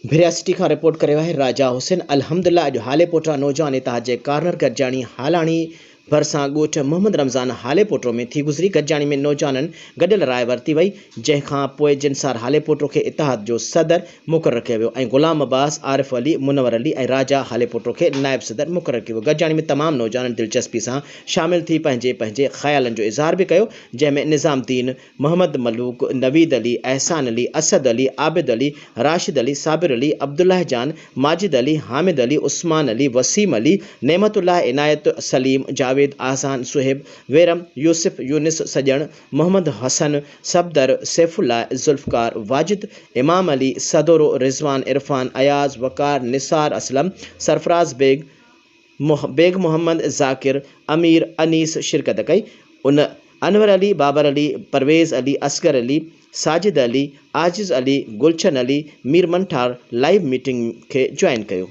भिरिया सिटी खां रिपोर्ट करियो आहे राजा हुसैन। अल्हम्दुलिल्लाह अॼु हाले पोटरा नौजवान इताद जे कार्नर गॾजाणी हालाणी भरसां ॻोठ मोहम्मद रमज़ान हाले पोटरो में थी गुज़री। गॾजाणी में नौजवाननि गॾियल राय वरिती वई, जंहिंखां पोइ जिनसार हाले पोटरो खे इतिहाद जो सदर मुक़ररु कयो वियो ऐं गुलाम अब्बास, आरिफ अली, मुनवर अली ऐं राजा हाले पोटरो खे नायब सदर मुक़ररु कयो वियो। गॾजाणी में तमामु नौजवाननि दिलचस्पी सां शामिल थी पंहिंजे पंहिंजे ख़्यालनि जो इज़हार बि कयो, जंहिंमें निज़ामुद्दीन, मोहम्मद मलूक, नवीद अली, एहसान अली, असद अली, आबिद अली, राशिद अली, साबिर अली, अब्दुल्लाह जान, माजिद अली, हामिद अली, उस्मान अली, वसीम अली, नेमतुल्लाह, इनायत, सलीम, जावेद, आसान, सुहेब, वेरम, यूसुफ, यूनिस, सजण, मोहम्मद हसन, सफदर, सैफुल्लाह, जुल्फ़कार, वाजिद, इमाम अली, सदोरो, रिजवान, इरफान, अयाज, वकार, निसार असलम, सरफराज बेग, बेग मोहम्मद ज़ाकिर, अमीर, अनीस शिरकत कई। उन अनवर अली, बाबर अली, परवेज़ अली, असगर अली, साजिद अली, आजिज़ अली, गुलशन अली, मीर मंठार लाइव मीटिंग के ज्वाइन कयो।